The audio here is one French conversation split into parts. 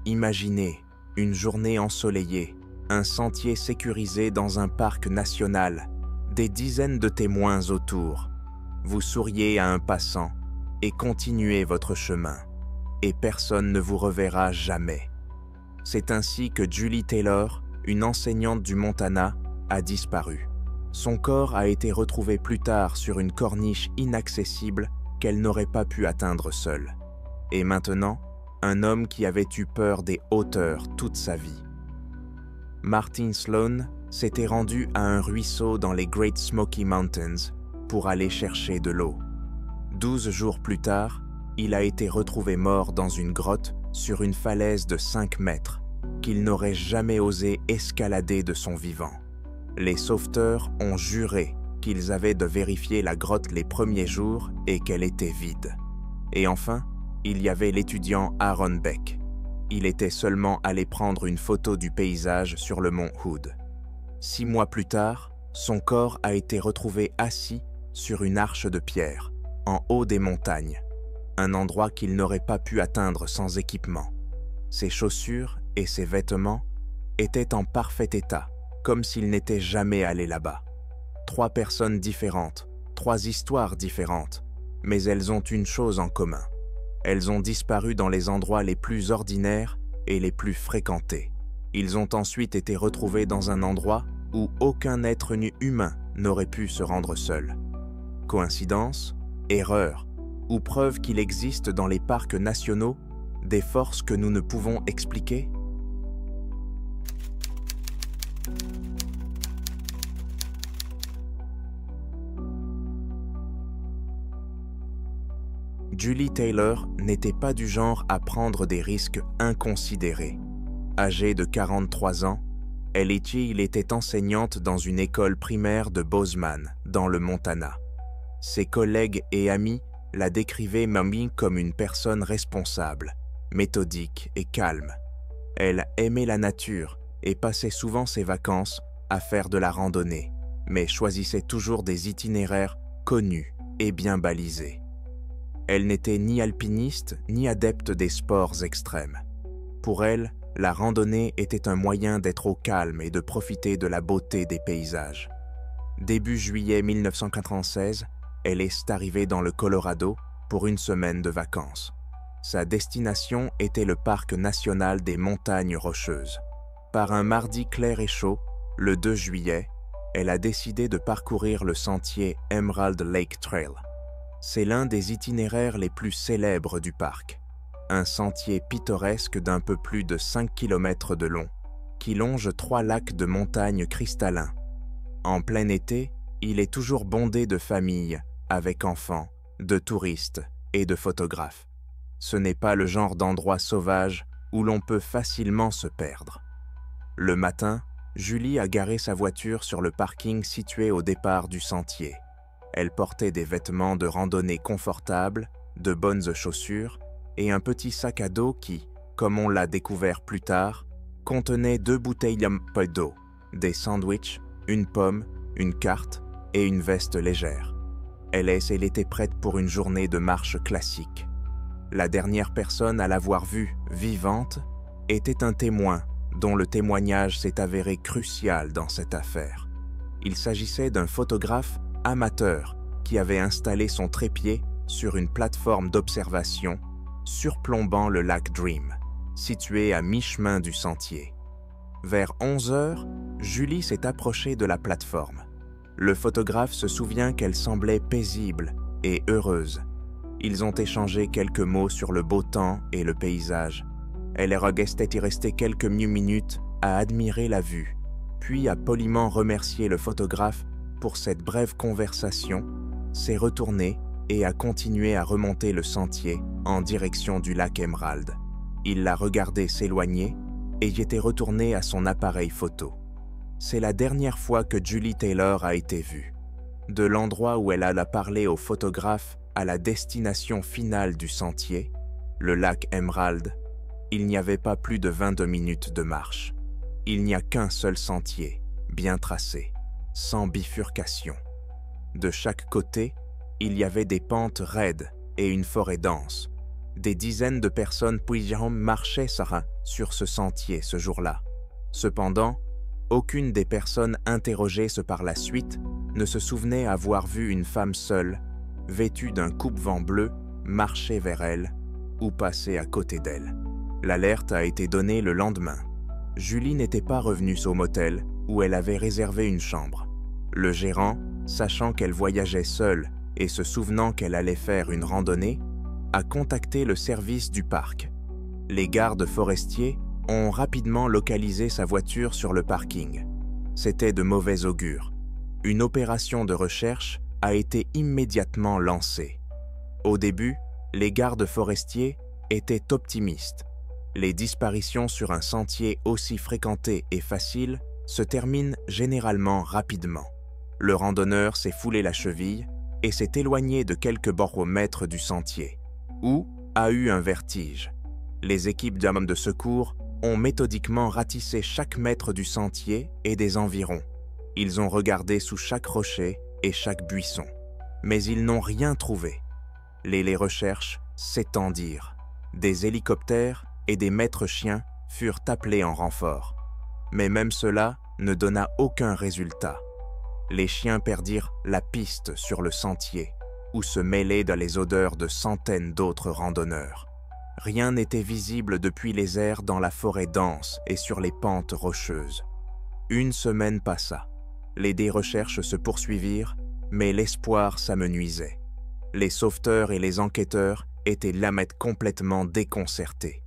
Imaginez une journée ensoleillée, un sentier sécurisé dans un parc national, des dizaines de témoins autour. Vous souriez à un passant et continuez votre chemin, et personne ne vous reverra jamais. C'est ainsi que Julie Taylor, une enseignante du Montana, a disparu. Son corps a été retrouvé plus tard sur une corniche inaccessible qu'elle n'aurait pas pu atteindre seule. Et maintenant, un homme qui avait eu peur des hauteurs toute sa vie. Martin Sloan s'était rendu à un ruisseau dans les Great Smoky Mountains pour aller chercher de l'eau. 12 jours plus tard, il a été retrouvé mort dans une grotte sur une falaise de 5 mètres qu'il n'aurait jamais osé escalader de son vivant. Les sauveteurs ont juré qu'ils avaient de vérifier la grotte les premiers jours et qu'elle était vide. Et enfin, il y avait l'étudiant Aaron Beck. Il était seulement allé prendre une photo du paysage sur le mont Hood. 6 mois plus tard, son corps a été retrouvé assis sur une arche de pierre, en haut des montagnes, un endroit qu'il n'aurait pas pu atteindre sans équipement. Ses chaussures et ses vêtements étaient en parfait état, comme s'il n'était jamais allé là-bas. 3 personnes différentes, 3 histoires différentes, mais elles ont une chose en commun. Elles ont disparu dans les endroits les plus ordinaires et les plus fréquentés. Ils ont ensuite été retrouvés dans un endroit où aucun être nu humain n'aurait pu se rendre seul. Coïncidence, erreur, ou preuve qu'il existe dans les parcs nationaux des forces que nous ne pouvons expliquer? Julie Taylor n'était pas du genre à prendre des risques inconsidérés. Âgée de 43 ans, elle était enseignante dans une école primaire de Bozeman, dans le Montana. Ses collègues et amis la décrivaient même comme une personne responsable, méthodique et calme. Elle aimait la nature et passait souvent ses vacances à faire de la randonnée, mais choisissait toujours des itinéraires connus et bien balisés. Elle n'était ni alpiniste ni adepte des sports extrêmes. Pour elle, la randonnée était un moyen d'être au calme et de profiter de la beauté des paysages. Début juillet 1996, elle est arrivée dans le Colorado pour une semaine de vacances. Sa destination était le parc national des Montagnes Rocheuses. Par un mardi clair et chaud, le 2 juillet, elle a décidé de parcourir le sentier Emerald Lake Trail. C'est l'un des itinéraires les plus célèbres du parc. Un sentier pittoresque d'un peu plus de 5 km de long, qui longe 3 lacs de montagnes cristallins. En plein été, il est toujours bondé de familles, avec enfants, de touristes et de photographes. Ce n'est pas le genre d'endroit sauvage où l'on peut facilement se perdre. Le matin, Julie a garé sa voiture sur le parking situé au départ du sentier. Elle portait des vêtements de randonnée confortables, de bonnes chaussures et un petit sac à dos qui, comme on l'a découvert plus tard, contenait 2 bouteilles d'eau, des sandwichs, une pomme, une carte et une veste légère. Elle était prête pour une journée de marche classique. La dernière personne à l'avoir vue vivante était un témoin dont le témoignage s'est avéré crucial dans cette affaire. Il s'agissait d'un photographe amateur qui avait installé son trépied sur une plateforme d'observation surplombant le lac Dream, situé à mi-chemin du sentier. Vers 11 heures, Julie s'est approchée de la plateforme. Le photographe se souvient qu'elle semblait paisible et heureuse. Ils ont échangé quelques mots sur le beau temps et le paysage. Elle est y restée quelques minutes à admirer la vue, puis a poliment remercié le photographe pour cette brève conversation, s'est retournée et a continué à remonter le sentier en direction du lac Emerald. Il l'a regardé s'éloigner et y était retourné à son appareil photo. C'est la dernière fois que Julie Taylor a été vue. De l'endroit où elle alla parler au photographe à la destination finale du sentier, le lac Emerald, il n'y avait pas plus de 22 minutes de marche. Il n'y a qu'un seul sentier, bien tracé, sans bifurcation. De chaque côté, il y avait des pentes raides et une forêt dense, Des dizaines de personnes marchaient sur ce sentier ce jour-là. Cependant, aucune des personnes interrogées par la suite ne se souvenait avoir vu une femme seule, vêtue d'un coupe-vent bleu, marcher vers elle ou passer à côté d'elle. L'alerte a été donnée le lendemain. Julie n'était pas revenue au motel où elle avait réservé une chambre. Le gérant, sachant qu'elle voyageait seule et se souvenant qu'elle allait faire une randonnée, a contacté le service du parc. Les gardes forestiers ont rapidement localisé sa voiture sur le parking. C'était de mauvais augure. Une opération de recherche a été immédiatement lancée. Au début, les gardes forestiers étaient optimistes. Les disparitions sur un sentier aussi fréquenté et facile se terminent généralement rapidement. Le randonneur s'est foulé la cheville et s'est éloigné de quelques mètres du sentier, ou a eu un vertige. Les équipes d'hommes de secours ont méthodiquement ratissé chaque mètre du sentier et des environs. Ils ont regardé sous chaque rocher et chaque buisson, mais ils n'ont rien trouvé. Les recherches s'étendirent. Des hélicoptères et des maîtres chiens furent appelés en renfort. Mais même cela ne donna aucun résultat. Les chiens perdirent la piste sur le sentier, où se mêlaient dans les odeurs de centaines d'autres randonneurs. Rien n'était visible depuis les airs dans la forêt dense et sur les pentes rocheuses. Une semaine passa. Les recherches se poursuivirent, mais l'espoir s'amenuisait. Les sauveteurs et les enquêteurs étaient complètement déconcertés.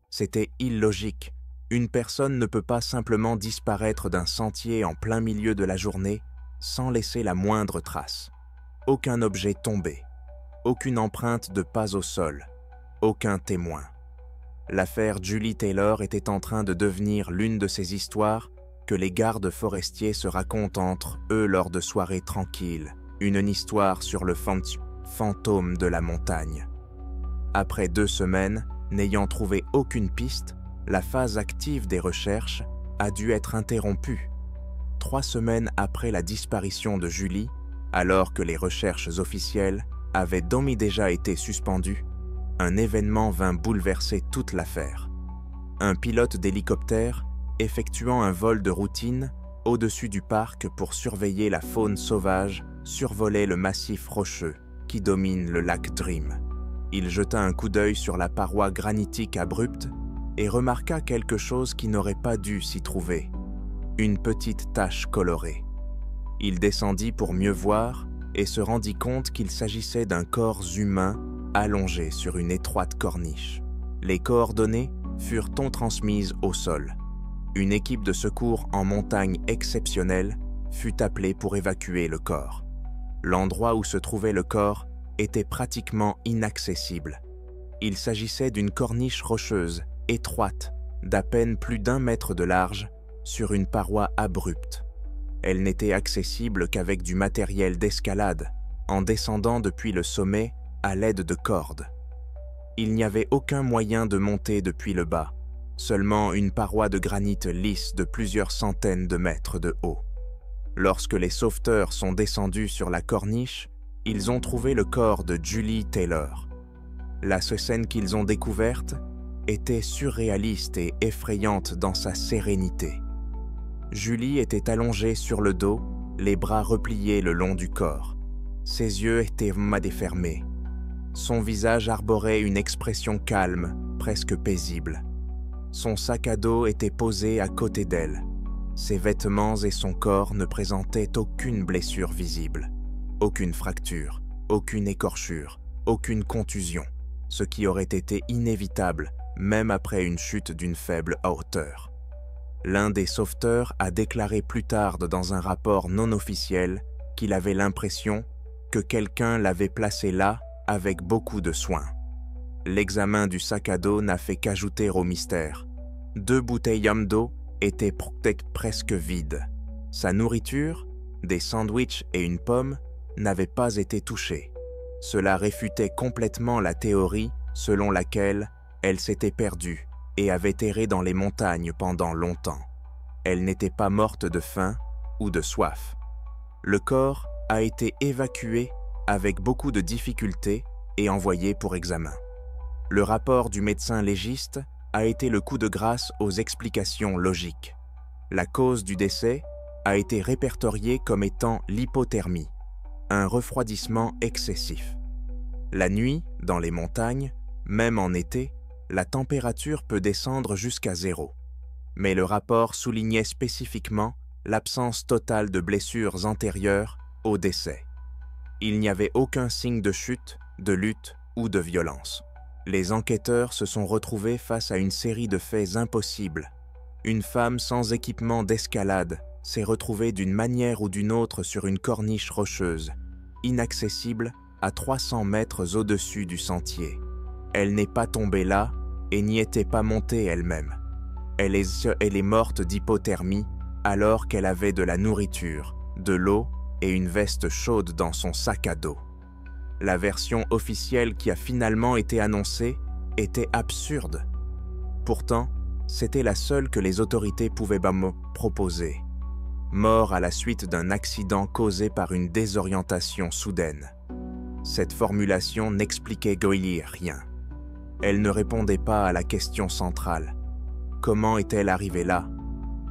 C'était illogique. Une personne ne peut pas simplement disparaître d'un sentier en plein milieu de la journée sans laisser la moindre trace. Aucun objet tombé, aucune empreinte de pas au sol, aucun témoin. L'affaire Julie Taylor était en train de devenir l'une de ces histoires que les gardes forestiers se racontent entre eux lors de soirées tranquilles, une histoire sur le fantôme de la montagne. Après 2 semaines, n'ayant trouvé aucune piste, la phase active des recherches a dû être interrompue. 3 semaines après la disparition de Julie, alors que les recherches officielles avaient déjà été suspendues, un événement vint bouleverser toute l'affaire. Un pilote d'hélicoptère, effectuant un vol de routine au-dessus du parc pour surveiller la faune sauvage, survolait le massif rocheux qui domine le lac Dream. Il jeta un coup d'œil sur la paroi granitique abrupte et remarqua quelque chose qui n'aurait pas dû s'y trouver, une petite tache colorée. Il descendit pour mieux voir et se rendit compte qu'il s'agissait d'un corps humain allongé sur une étroite corniche. Les coordonnées furent transmises au sol. Une équipe de secours en montagne exceptionnelle fut appelée pour évacuer le corps. L'endroit où se trouvait le corps était pratiquement inaccessible. Il s'agissait d'une corniche rocheuse, étroite, d'à peine plus d'1 mètre de large, sur une paroi abrupte. Elle n'était accessible qu'avec du matériel d'escalade, en descendant depuis le sommet à l'aide de cordes. Il n'y avait aucun moyen de monter depuis le bas, seulement une paroi de granit lisse de plusieurs centaines de mètres de haut. Lorsque les sauveteurs sont descendus sur la corniche, ils ont trouvé le corps de Julie Taylor. La scène qu'ils ont découverte était surréaliste et effrayante dans sa sérénité. Julie était allongée sur le dos, les bras repliés le long du corps. Ses yeux étaient fermés. Son visage arborait une expression calme, presque paisible. Son sac à dos était posé à côté d'elle. Ses vêtements et son corps ne présentaient aucune blessure visible, aucune fracture, aucune écorchure, aucune contusion, ce qui aurait été inévitable même après une chute d'une faible hauteur. L'un des sauveteurs a déclaré plus tard dans un rapport non officiel qu'il avait l'impression que quelqu'un l'avait placé là avec beaucoup de soin. L'examen du sac à dos n'a fait qu'ajouter au mystère. 2 bouteilles d'eau étaient presque vides. Sa nourriture, des sandwichs et une pomme, n'avaient pas été touchées. Cela réfutait complètement la théorie selon laquelle elle s'était perdue et avait erré dans les montagnes pendant longtemps. Elle n'était pas morte de faim ou de soif. Le corps a été évacué avec beaucoup de difficultés et envoyé pour examen. Le rapport du médecin légiste a été le coup de grâce aux explications logiques. La cause du décès a été répertoriée comme étant l'hypothermie, un refroidissement excessif. La nuit, dans les montagnes, même en été, la température peut descendre jusqu'à 0. Mais le rapport soulignait spécifiquement l'absence totale de blessures antérieures au décès. Il n'y avait aucun signe de chute, de lutte ou de violence. Les enquêteurs se sont retrouvés face à une série de faits impossibles. Une femme sans équipement d'escalade s'est retrouvée d'une manière ou d'une autre sur une corniche rocheuse, inaccessible à 300 mètres au-dessus du sentier. Elle n'est pas tombée là et n'y était pas montée elle-même. Elle est morte d'hypothermie alors qu'elle avait de la nourriture, de l'eau et une veste chaude dans son sac à dos. La version officielle qui a finalement été annoncée était absurde. Pourtant, c'était la seule que les autorités pouvaient me proposer. Mort à la suite d'un accident causé par une désorientation soudaine. Cette formulation n'expliquait rien. Elle ne répondait pas à la question centrale. Comment est-elle arrivée là?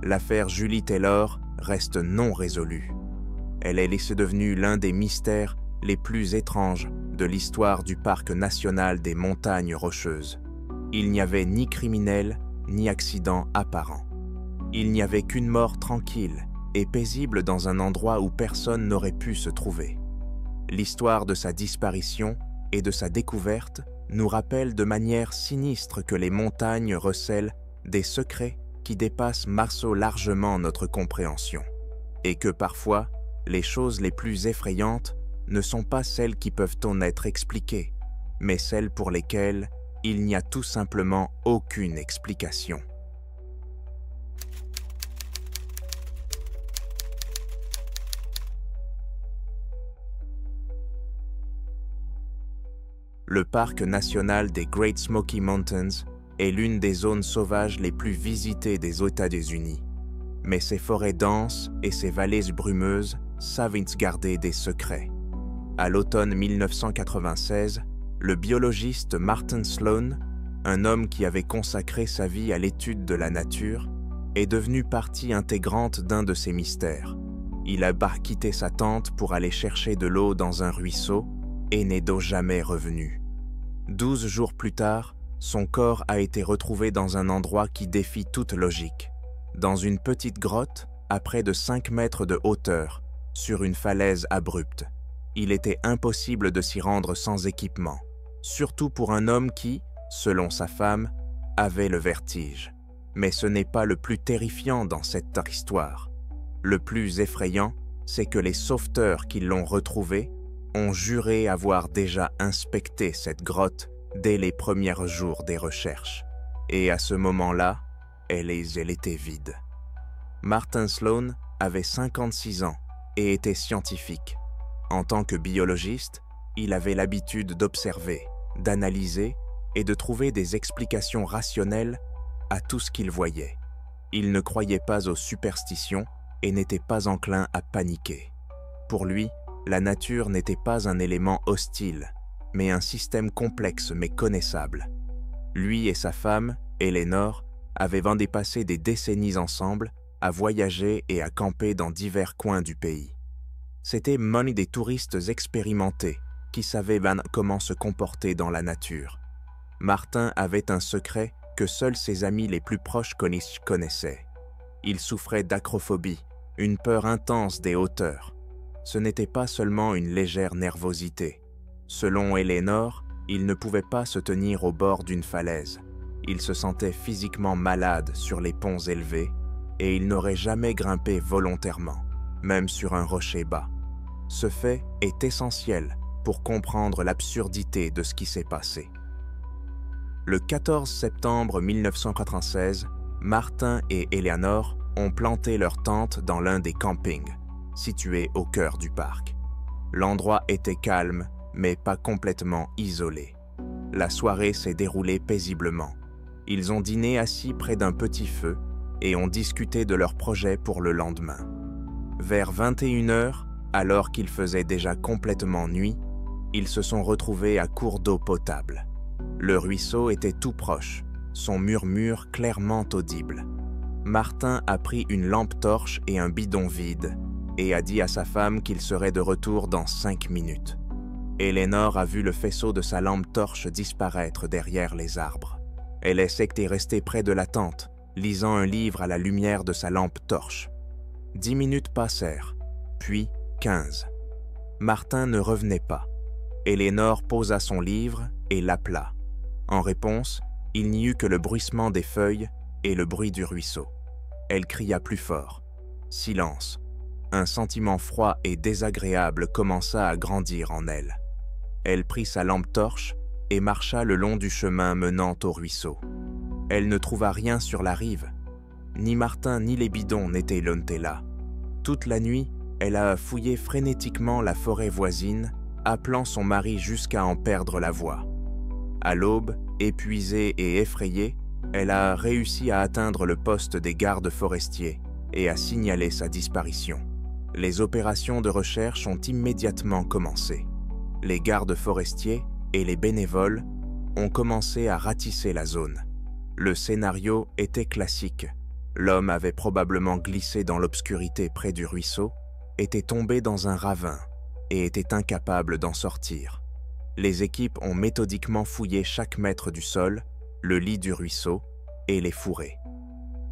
L'affaire Julie Taylor reste non résolue. Elle est laissée devenue l'un des mystères les plus étranges de l'histoire du parc national des Montagnes Rocheuses. Il n'y avait ni criminel, ni accident apparent. Il n'y avait qu'une mort tranquille et paisible dans un endroit où personne n'aurait pu se trouver. L'histoire de sa disparition et de sa découverte nous rappelle de manière sinistre que les montagnes recèlent des secrets qui dépassent largement notre compréhension, et que parfois, les choses les plus effrayantes ne sont pas celles qui peuvent en être expliquées, mais celles pour lesquelles il n'y a tout simplement aucune explication. Le parc national des Great Smoky Mountains est l'une des zones sauvages les plus visitées des États-Unis. Mais ses forêts denses et ses vallées brumeuses savent garder des secrets. À l'automne 1996, le biologiste Martin Sloan, un homme qui avait consacré sa vie à l'étude de la nature, est devenu partie intégrante d'un de ces mystères. Il a quitté sa tente pour aller chercher de l'eau dans un ruisseau et n'est donc jamais revenu. 12 jours plus tard, son corps a été retrouvé dans un endroit qui défie toute logique. Dans une petite grotte, à près de 5 mètres de hauteur, sur une falaise abrupte. Il était impossible de s'y rendre sans équipement, surtout pour un homme qui, selon sa femme, avait le vertige. Mais ce n'est pas le plus terrifiant dans cette histoire. Le plus effrayant, c'est que les sauveteurs qui l'ont retrouvé ont juré avoir déjà inspecté cette grotte dès les premiers jours des recherches. Et à ce moment-là, elle était vide. Martin Sloan avait 56 ans et était scientifique. En tant que biologiste, il avait l'habitude d'observer, d'analyser et de trouver des explications rationnelles à tout ce qu'il voyait. Il ne croyait pas aux superstitions et n'était pas enclin à paniquer. Pour lui, la nature n'était pas un élément hostile, mais un système complexe mais connaissable. Lui et sa femme, Eleanor, avaient dépassé des décennies ensemble à voyager et à camper dans divers coins du pays. C'était des touristes expérimentés qui savaient comment se comporter dans la nature. Martin avait un secret que seuls ses amis les plus proches connaissaient. Il souffrait d'acrophobie, une peur intense des hauteurs. Ce n'était pas seulement une légère nervosité. Selon Eleanor, il ne pouvait pas se tenir au bord d'une falaise. Il se sentait physiquement malade sur les ponts élevés et il n'aurait jamais grimpé volontairement, même sur un rocher bas. Ce fait est essentiel pour comprendre l'absurdité de ce qui s'est passé. Le 14 septembre 1996, Martin et Eleanor ont planté leur tente dans l'un des campings, situés au cœur du parc. L'endroit était calme, mais pas complètement isolé. La soirée s'est déroulée paisiblement. Ils ont dîné assis près d'un petit feu et ont discuté de leurs projets pour le lendemain. Vers 21h, alors qu'il faisait déjà complètement nuit, ils se sont retrouvés à court d'eau potable. Le ruisseau était tout proche, son murmure clairement audible. Martin a pris une lampe torche et un bidon vide et a dit à sa femme qu'il serait de retour dans 5 minutes. Eleanor a vu le faisceau de sa lampe torche disparaître derrière les arbres. Elle est restée près de la tente, lisant un livre à la lumière de sa lampe torche. 10 minutes passèrent, puis 15. Martin ne revenait pas. Eleanor posa son livre et l'appela. En réponse, il n'y eut que le bruissement des feuilles et le bruit du ruisseau. Elle cria plus fort. Silence. Un sentiment froid et désagréable commença à grandir en elle. Elle prit sa lampe torche et marcha le long du chemin menant au ruisseau. Elle ne trouva rien sur la rive. Ni Martin ni les bidons n'étaient là. Toute la nuit, elle a fouillé frénétiquement la forêt voisine, appelant son mari jusqu'à en perdre la voix. À l'aube, épuisée et effrayée, elle a réussi à atteindre le poste des gardes forestiers et à signaler sa disparition. Les opérations de recherche ont immédiatement commencé. Les gardes forestiers et les bénévoles ont commencé à ratisser la zone. Le scénario était classique. L'homme avait probablement glissé dans l'obscurité près du ruisseau, était tombé dans un ravin et était incapable d'en sortir. Les équipes ont méthodiquement fouillé chaque mètre du sol, le lit du ruisseau et les fourrés.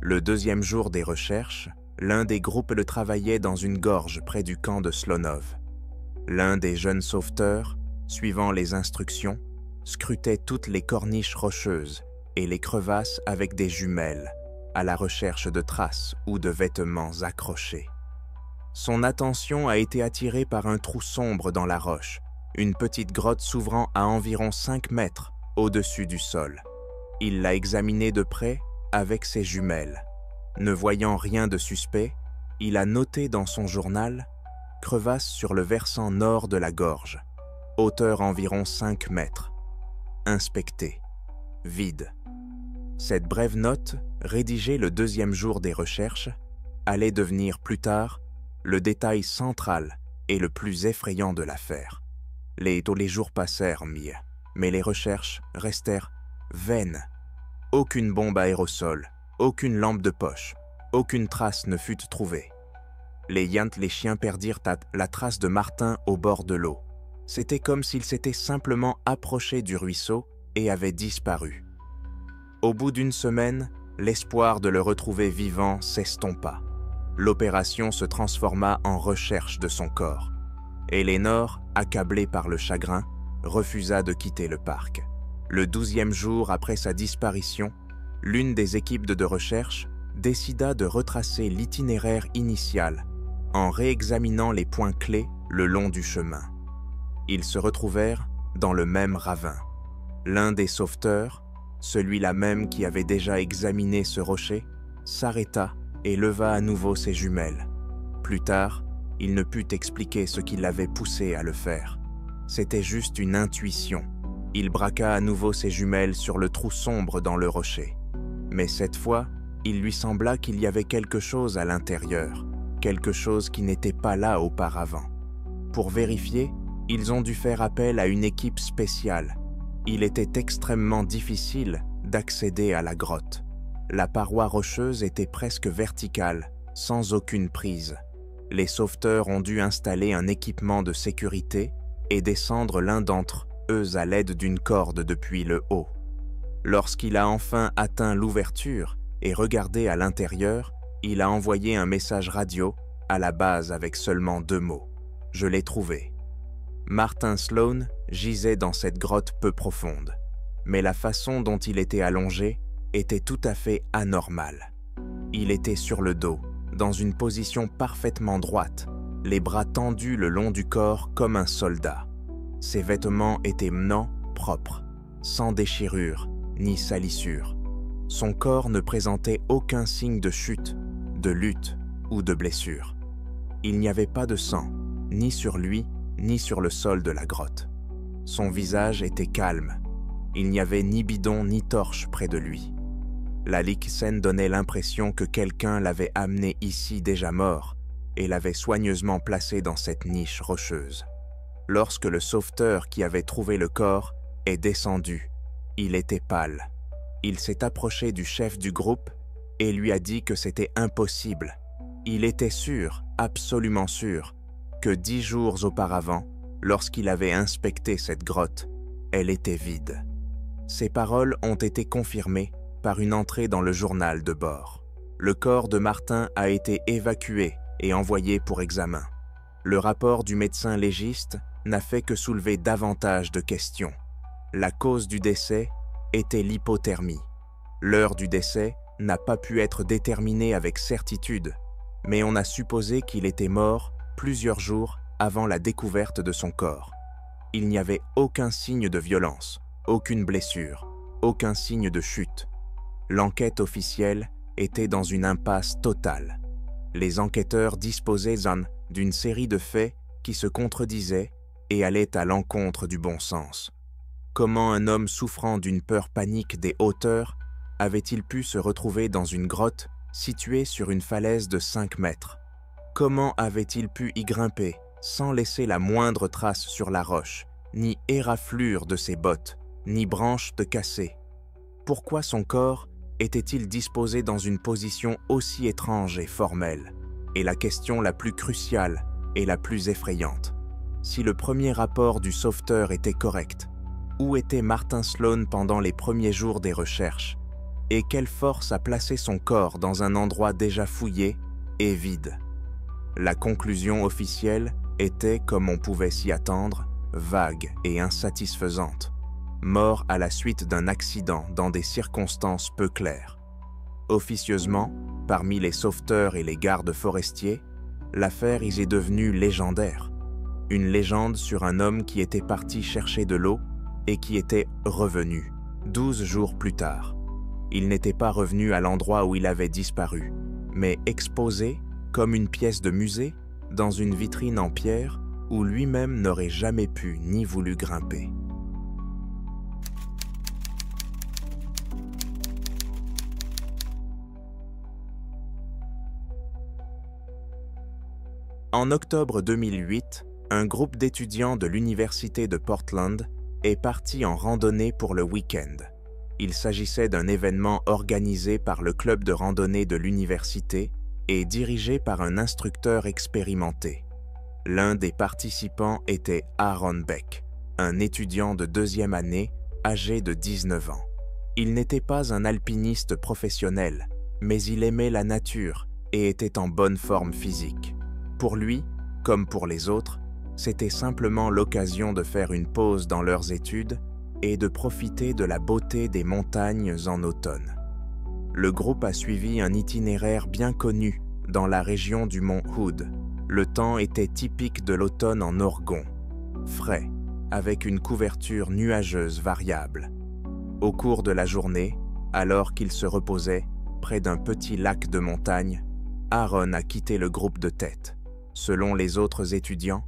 Le deuxième jour des recherches, l'un des groupes le travaillait dans une gorge près du camp de Slonov. L'un des jeunes sauveteurs, suivant les instructions, scrutait toutes les corniches rocheuses et les crevasses avec des jumelles, à la recherche de traces ou de vêtements accrochés. Son attention a été attirée par un trou sombre dans la roche, une petite grotte s'ouvrant à environ 5 mètres au-dessus du sol. Il l'a examinée de près avec ses jumelles. Ne voyant rien de suspect, il a noté dans son journal « Crevasse sur le versant nord de la gorge, hauteur environ 5 mètres. Inspecté. Vide ». Cette brève note, rédigée le deuxième jour des recherches, allait devenir plus tard le détail central et le plus effrayant de l'affaire. Les jours passèrent, mais les recherches restèrent vaines. Aucune bombe à aérosol, aucune lampe de poche, aucune trace ne fut trouvée. Les chiens perdirent la trace de Martin au bord de l'eau. C'était comme s'il s'était simplement approché du ruisseau et avait disparu. Au bout d'une semaine, l'espoir de le retrouver vivant s'estompa. L'opération se transforma en recherche de son corps. Eleanor, accablée par le chagrin, refusa de quitter le parc. Le 12e jour après sa disparition, l'une des équipes de recherche décida de retracer l'itinéraire initial en réexaminant les points clés le long du chemin. Ils se retrouvèrent dans le même ravin. L'un des sauveteurs, celui-là même qui avait déjà examiné ce rocher, s'arrêta et leva à nouveau ses jumelles. Plus tard, il ne put expliquer ce qui l'avait poussé à le faire. C'était juste une intuition. Il braqua à nouveau ses jumelles sur le trou sombre dans le rocher. Mais cette fois, il lui sembla qu'il y avait quelque chose à l'intérieur, quelque chose qui n'était pas là auparavant. Pour vérifier, ils ont dû faire appel à une équipe spéciale. Il était extrêmement difficile d'accéder à la grotte. La paroi rocheuse était presque verticale, sans aucune prise. Les sauveteurs ont dû installer un équipement de sécurité et descendre l'un d'entre eux à l'aide d'une corde depuis le haut. Lorsqu'il a enfin atteint l'ouverture et regardé à l'intérieur, il a envoyé un message radio à la base avec seulement 2 mots. « Je l'ai trouvé ». Martin Sloan gisait dans cette grotte peu profonde, mais la façon dont il était allongé était tout à fait anormale. Il était sur le dos, dans une position parfaitement droite, les bras tendus le long du corps comme un soldat. Ses vêtements étaient propres, sans déchirure ni salissure. Son corps ne présentait aucun signe de chute, de lutte ou de blessure. Il n'y avait pas de sang, ni sur lui, ni sur le sol de la grotte. Son visage était calme. Il n'y avait ni bidon ni torche près de lui. La scène donnait l'impression que quelqu'un l'avait amené ici déjà mort et l'avait soigneusement placé dans cette niche rocheuse. Lorsque le sauveteur qui avait trouvé le corps est descendu, Il était pâle. Il s'est approché du chef du groupe et lui a dit que c'était impossible. Il était sûr, absolument sûr, que 10 jours auparavant, lorsqu'il avait inspecté cette grotte, elle était vide. Ces paroles ont été confirmées par une entrée dans le journal de bord. Le corps de Martin a été évacué et envoyé pour examen. Le rapport du médecin légiste n'a fait que soulever davantage de questions. La cause du décès était l'hypothermie. L'heure du décès n'a pas pu être déterminée avec certitude, mais on a supposé qu'il était mort plusieurs jours avant la découverte de son corps. Il n'y avait aucun signe de violence, aucune blessure, aucun signe de chute. L'enquête officielle était dans une impasse totale. Les enquêteurs disposaient d'une série de faits qui se contredisaient et allaient à l'encontre du bon sens. Comment un homme souffrant d'une peur panique des hauteurs avait-il pu se retrouver dans une grotte située sur une falaise de 5 mètres? Comment avait-il pu y grimper sans laisser la moindre trace sur la roche, ni éraflure de ses bottes, ni branche de cassé? Pourquoi son corps était-il disposé dans une position aussi étrange et formelle? Et la question la plus cruciale et la plus effrayante: si le premier rapport du sauveteur était correct, où était Martin Sloan pendant les premiers jours des recherches? Et quelle force a placé son corps dans un endroit déjà fouillé et vide? La conclusion officielle était, comme on pouvait s'y attendre, vague et insatisfaisante. Mort à la suite d'un accident dans des circonstances peu claires. Officieusement, parmi les sauveteurs et les gardes forestiers, l'affaire y est devenue légendaire. Une légende sur un homme qui était parti chercher de l'eau et qui était revenu 12 jours plus tard. Il n'était pas revenu à l'endroit où il avait disparu, mais exposé comme une pièce de musée dans une vitrine en pierre où lui-même n'aurait jamais pu ni voulu grimper. En octobre 2008, un groupe d'étudiants de l'université de Portland est parti en randonnée pour le week-end. Il s'agissait d'un événement organisé par le club de randonnée de l'université et dirigé par un instructeur expérimenté. L'un des participants était Aaron Beck, un étudiant de 2e année âgé de 19 ans. Il n'était pas un alpiniste professionnel, mais il aimait la nature et était en bonne forme physique. Pour lui, comme pour les autres, c'était simplement l'occasion de faire une pause dans leurs études et de profiter de la beauté des montagnes en automne. Le groupe a suivi un itinéraire bien connu dans la région du mont Hood. Le temps était typique de l'automne en Oregon, frais, avec une couverture nuageuse variable. Au cours de la journée, alors qu'il se reposait près d'un petit lac de montagne, Aaron a quitté le groupe de tête. Selon les autres étudiants,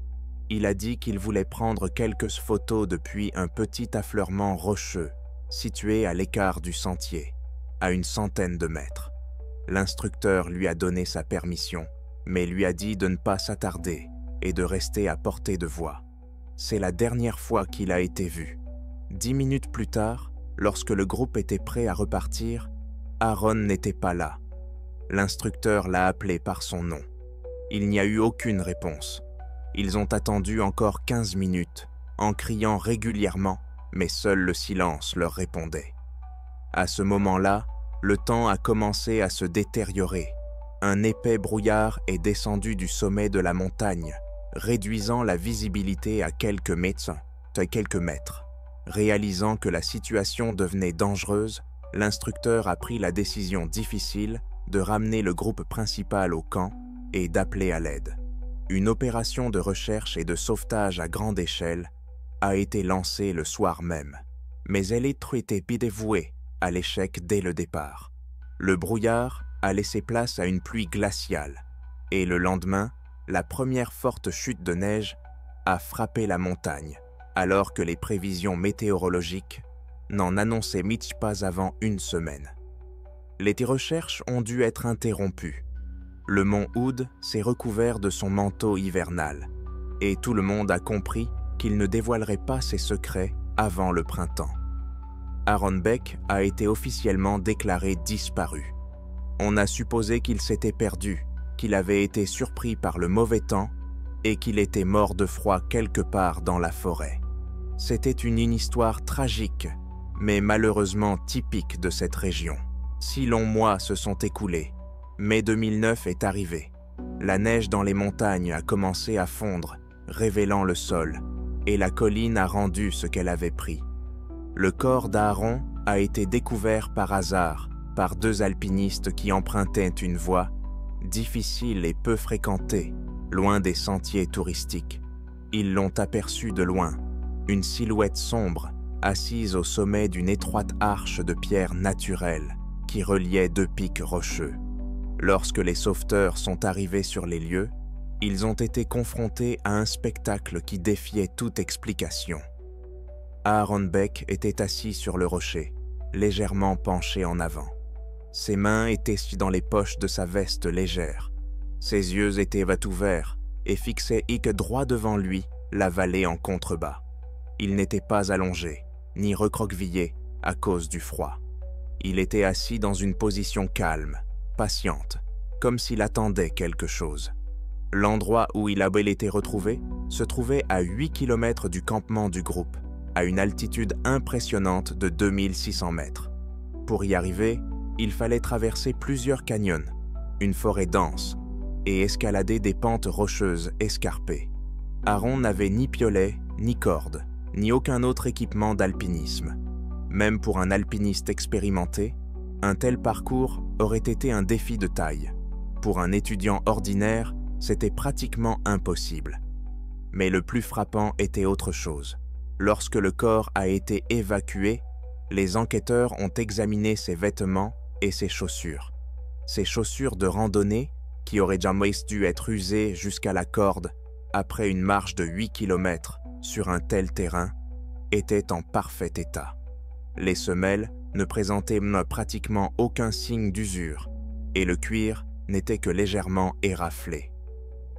il a dit qu'il voulait prendre quelques photos depuis un petit affleurement rocheux, situé à l'écart du sentier, à une centaine de mètres. L'instructeur lui a donné sa permission, mais lui a dit de ne pas s'attarder et de rester à portée de voix. C'est la dernière fois qu'il a été vu. 10 minutes plus tard, lorsque le groupe était prêt à repartir, Aaron n'était pas là. L'instructeur l'a appelé par son nom. Il n'y a eu aucune réponse. Ils ont attendu encore 15 minutes, en criant régulièrement, mais seul le silence leur répondait. À ce moment-là, le temps a commencé à se détériorer. Un épais brouillard est descendu du sommet de la montagne, réduisant la visibilité à quelques mètres. Réalisant que la situation devenait dangereuse, l'instructeur a pris la décision difficile de ramener le groupe principal au camp et d'appeler à l'aide. Une opération de recherche et de sauvetage à grande échelle a été lancée le soir même, mais elle était dévouée à l'échec dès le départ. Le brouillard a laissé place à une pluie glaciale, et le lendemain, la première forte chute de neige a frappé la montagne, alors que les prévisions météorologiques n'en annonçaient pas avant une semaine. Les recherches ont dû être interrompues. Le mont Hood s'est recouvert de son manteau hivernal, et tout le monde a compris qu'il ne dévoilerait pas ses secrets avant le printemps. Aaron Beck a été officiellement déclaré disparu. On a supposé qu'il s'était perdu, qu'il avait été surpris par le mauvais temps et qu'il était mort de froid quelque part dans la forêt. C'était une histoire tragique, mais malheureusement typique de cette région. 6 longs mois se sont écoulés. Mai 2009 est arrivé. La neige dans les montagnes a commencé à fondre, révélant le sol, et la colline a rendu ce qu'elle avait pris. Le corps d'Aaron a été découvert par hasard par 2 alpinistes qui empruntaient une voie difficile et peu fréquentée, loin des sentiers touristiques. Ils l'ont aperçu de loin, une silhouette sombre, assise au sommet d'une étroite arche de pierre naturelle qui reliait 2 pics rocheux. Lorsque les sauveteurs sont arrivés sur les lieux, ils ont été confrontés à un spectacle qui défiait toute explication. Aaron Beck était assis sur le rocher, légèrement penché en avant. Ses mains étaient dans les poches de sa veste légère. Ses yeux étaient ouverts et fixaient droit devant lui, la vallée en contrebas. Il n'était pas allongé, ni recroquevillé à cause du froid. Il était assis dans une position calme, patiente, comme s'il attendait quelque chose. L'endroit où il avait été retrouvé se trouvait à 8 km du campement du groupe, à une altitude impressionnante de 2600 mètres. Pour y arriver, il fallait traverser plusieurs canyons, une forêt dense, et escalader des pentes rocheuses escarpées. Aaron n'avait ni piolet, ni corde, ni aucun autre équipement d'alpinisme. Même pour un alpiniste expérimenté, un tel parcours aurait été un défi de taille. Pour un étudiant ordinaire, c'était pratiquement impossible. Mais le plus frappant était autre chose. Lorsque le corps a été évacué, les enquêteurs ont examiné ses vêtements et ses chaussures. Ces chaussures de randonnée, qui auraient jamais dû être usées jusqu'à la corde après une marche de 8 km sur un tel terrain, étaient en parfait état. Les semelles ne présentaient pratiquement aucun signe d'usure et le cuir n'était que légèrement éraflé.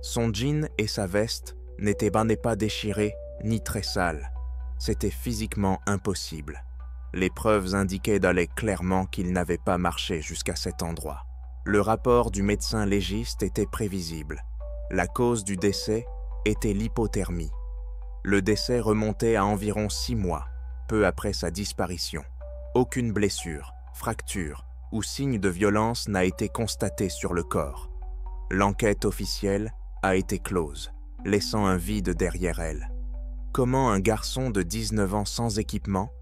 Son jean et sa veste n'étaient pas déchirés ni très sales. C'était physiquement impossible. Les preuves indiquaient clairement qu'il n'avait pas marché jusqu'à cet endroit. Le rapport du médecin légiste était prévisible. La cause du décès était l'hypothermie. Le décès remontait à environ 6 mois, peu après sa disparition. Aucune blessure, fracture ou signe de violence n'a été constaté sur le corps. L'enquête officielle a été close, laissant un vide derrière elle. Comment un garçon de 19 ans sans équipement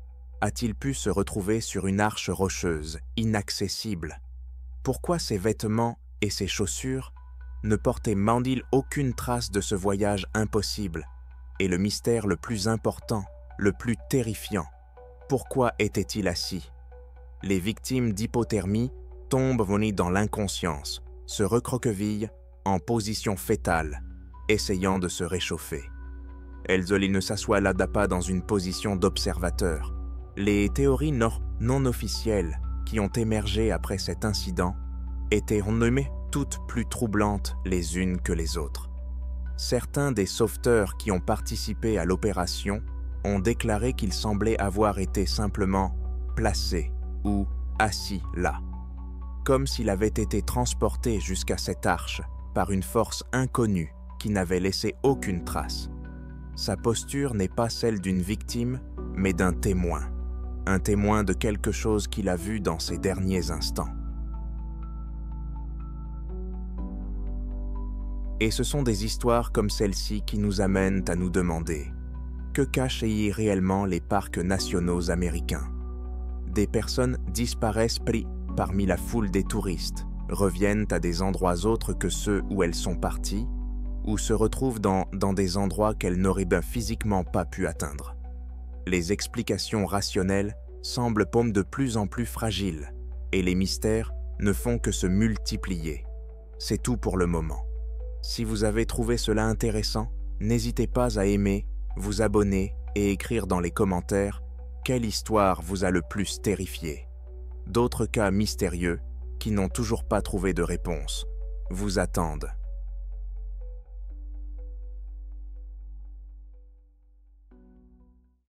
a-t-il pu se retrouver sur une arche rocheuse, inaccessible? Pourquoi ses vêtements et ses chaussures ne portaient aucune trace de ce voyage impossible? Et le mystère le plus important, le plus terrifiant, pourquoi était-il assis? Les victimes d'hypothermie tombent dans l'inconscience, se recroquevillent en position fétale, essayant de se réchauffer. Elles ne s'assoient là pas dans une position d'observateur. Les théories non officielles qui ont émergé après cet incident étaient toutes plus troublantes les unes que les autres. Certains des sauveteurs qui ont participé à l'opération ont déclaré qu'ils semblaient avoir été simplement placés ou assis là, comme s'il avait été transporté jusqu'à cette arche par une force inconnue qui n'avait laissé aucune trace. Sa posture n'est pas celle d'une victime, mais d'un témoin. Un témoin de quelque chose qu'il a vu dans ces derniers instants. Et ce sont des histoires comme celle-ci qui nous amènent à nous demander que cachent réellement les parcs nationaux américains? Des personnes disparaissent parmi la foule des touristes, reviennent à des endroits autres que ceux où elles sont parties, ou se retrouvent dans des endroits qu'elles n'auraient physiquement pas pu atteindre. Les explications rationnelles semblent de plus en plus fragiles, et les mystères ne font que se multiplier. C'est tout pour le moment. Si vous avez trouvé cela intéressant, n'hésitez pas à aimer, vous abonner et écrire dans les commentaires quelle histoire vous a le plus terrifié. D'autres cas mystérieux qui n'ont toujours pas trouvé de réponse vous attendent.